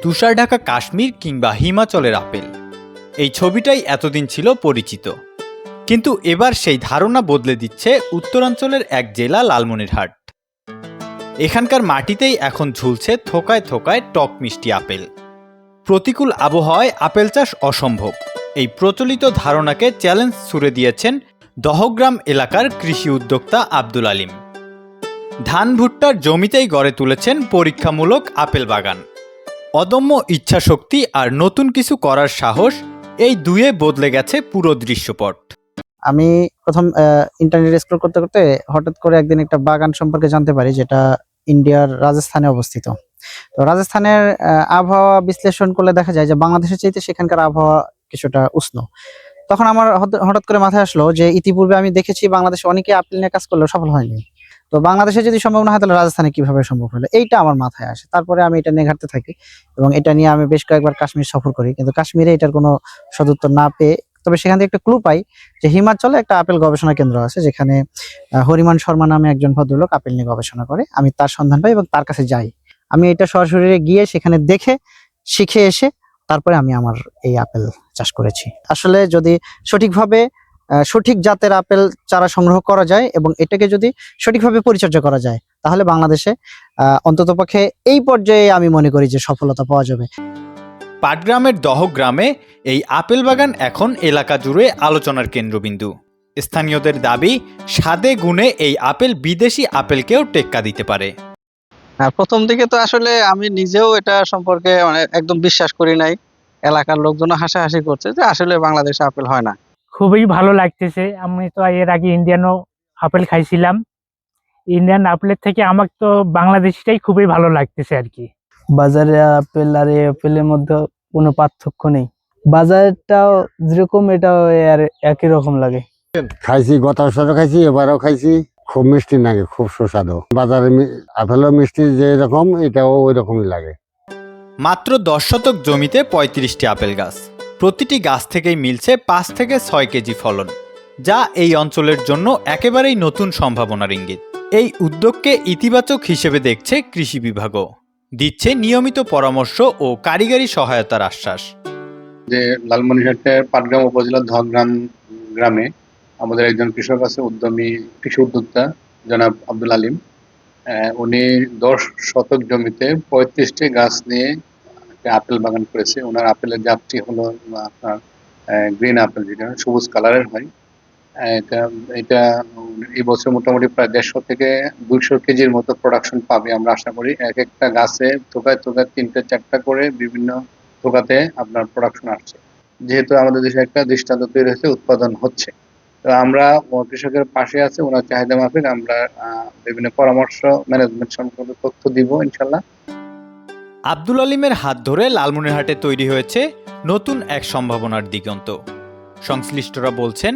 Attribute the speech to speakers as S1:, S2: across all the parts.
S1: তুষার ঢাকা কাশ্মীর কিংবা হিমাচলের আপেল, এই ছবিটাই এতদিন ছিল পরিচিত। কিন্তু এবার সেই ধারণা বদলে দিচ্ছে উত্তরাঞ্চলের এক জেলা লালমনিরহাট। এখানকার মাটিতেই এখন ঝুলছে থোকায় থোকায় টক মিষ্টি আপেল। প্রতিকূল আবহাওয়ায় আপেল চাষ অসম্ভব, এই প্রচলিত ধারণাকে চ্যালেঞ্জ ছুড়ে দিয়েছেন দহগ্রাম এলাকার কৃষি উদ্যোক্তা আব্দুল আলিম। ধান ভুট্টার জমিতেই গড়ে তুলেছেন পরীক্ষামূলক আপেল বাগান। অদম্য ইচ্ছাশক্তি আর নতুন কিছু করার সাহস, এই দুয়ে বদলে গেছে পুরো দৃশ্যপট।
S2: আমি প্রথম ইন্টারনেট এক্সপ্লোর করতে করতে হঠাৎ করে একদিন একটা বাগান সম্পর্কে জানতে পারি, যেটা ইন্ডিয়ার রাজস্থানে অবস্থিত। তো রাজস্থানের আবহাওয়া বিশ্লেষণ করলে দেখা যায় যে বাংলাদেশের চাইতে সেখানকার আবহাওয়া কিছুটা উষ্ণ। তখন আমার হঠাৎ করে মাথায় আসলো যে ইতিপূর্বে আমি দেখেছি বাংলাদেশে অনেকে আপেল নিয়ে কাজ করলেও সফল হয়নি। তো বাংলাদেশে যদি সম্ভব না হয় তাহলে রাজস্থানে কিভাবে সম্ভব হলো, এইটা আমার মাথায় আসে। তারপরে আমি এটা নিয়ে ঘাটতে থাকি এবং এটা নিয়ে আমি বেশ কয়েকবার কাশ্মীর সফর করি, কিন্তু কাশ্মীরে এটার কোনো সদুত্তর না পেয়ে, তবে সেখান থেকে একটা ক্লু পাই যে হিমাচলে একটা আপেল গবেষণা কেন্দ্র আছে, যেখানে হরিমান শর্মা নামে একজন ভদ্রলোক আপেল নিয়ে গবেষণা করে। আমি তার সন্ধান পাই এবং তার কাছে যাই। আমি এটা সরাসরি গিয়ে সেখানে দেখে শিখে এসে তারপরে আমি আমার এই আপেল চাষ করেছি। আসলে যদি সঠিকভাবে সঠিক জাতের আপেল চারা সংগ্রহ করা যায় এবং এটাকে যদি সঠিকভাবে পরিচর্যা করা যায়, তাহলে বাংলাদেশে অন্ততপক্ষে এই পর্যায়ে আমি মনে করি যে সফলতা পাওয়া যাবে।
S1: পাটগ্রামের দহগ্রামে এই আপেল বাগান এখন এলাকা জুড়ে আলোচনার কেন্দ্রবিন্দু। স্থানীয়দের দাবি, স্বাদে গুণে এই আপেল বিদেশি আপেলকেও টেক্কা দিতে পারে।
S3: প্রথম দিকে তো আসলে আমি নিজেও এটা সম্পর্কে একদম বিশ্বাস করি নাই। এলাকার লোকজন হাসাহাসি করছে যে আসলে বাংলাদেশে আপেল হয় না।
S4: খুবই ভালো লাগতেছে। আমি তো এর আগে ইন্ডিয়ানও আপেল খাইছিলাম। ইন্ডিয়ান আপেলের থেকে আমার তো বাংলাদেশিটাই খুবই ভালো লাগতেছে আর কি।
S5: বাজারে আপেল আর এই আপেলের মধ্যে কোনো পার্থক্য নেই। বাজারটাও যেরকম এটাও আর একই রকম লাগে।
S6: খাইছি, গত বছরও খাইছি, এবারও খাইছি। খুব মিষ্টি লাগে, খুব সুস্বাদু। বাজারে আপেলও মিষ্টি যে রকম, এটাও ওই রকমই লাগে।
S1: মাত্র 10 শতক জমিতে 35টি আপেল গাছ, প্রতিটি গাছ থেকেই মিলছে 5 থেকে 6 কেজি ফলন, যা এই অঞ্চলের জন্য একেবারেই নতুন সম্ভাবনার ইঙ্গিত। এই উদ্যোগকে ইতিবাচক হিসেবে দেখছে কৃষি বিভাগও, দিচ্ছে নিয়মিত পরামর্শ ও কারিগরি সহায়তার আশ্বাস।
S7: যে লালমনিরহাটের পাটগ্রাম উপজেলার দহগ্রাম গ্রামে আমাদের একজন কৃষক আছে, উদ্যমী কৃষি উদ্যোক্তা জনাব আব্দুল আলিম। উনি 10 শতক জমিতে 35টি গাছ নিয়ে একটা আপেল বাগান করেছে। ওনার আপেলের জাতটি হলো আপনার গ্রিন আপেল, যেটা সবুজ কালারের হয়। এটা এই বছর মোটামুটি প্রায় 150 থেকে 200 কেজির মতো প্রোডাকশন পাবে আমরা আশা করি। এক একটা গাছে থোকায় থোকায় 3-4টা করে বিভিন্ন থোকাতে আপনার প্রোডাকশন আসছে। যেহেতু আমাদের দেশে একটা দৃষ্টান্ত তৈরি হয়েছে, উৎপাদন হচ্ছে, তো আমরা কৃষকের পাশে আছে। ওনার চাহিদা মাফিক আমরা বিভিন্ন পরামর্শ, ম্যানেজমেন্ট সম্পর্কে তথ্য দিব ইনশাল্লাহ।
S1: আব্দুল আলিমের হাত ধরে লালমনিরহাটে তৈরি হয়েছে নতুন এক সম্ভাবনার দিগন্ত। সংশ্লিষ্টরা বলছেন,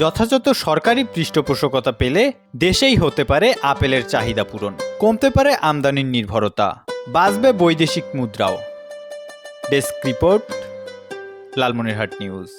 S1: যথাযথ সরকারি পৃষ্ঠপোষকতা পেলে দেশেই হতে পারে আপেলের চাহিদা পূরণ, কমতে পারে আমদানির নির্ভরতা, বাঁচবে বৈদেশিক মুদ্রাও। Desk report, Lalmonirhat news.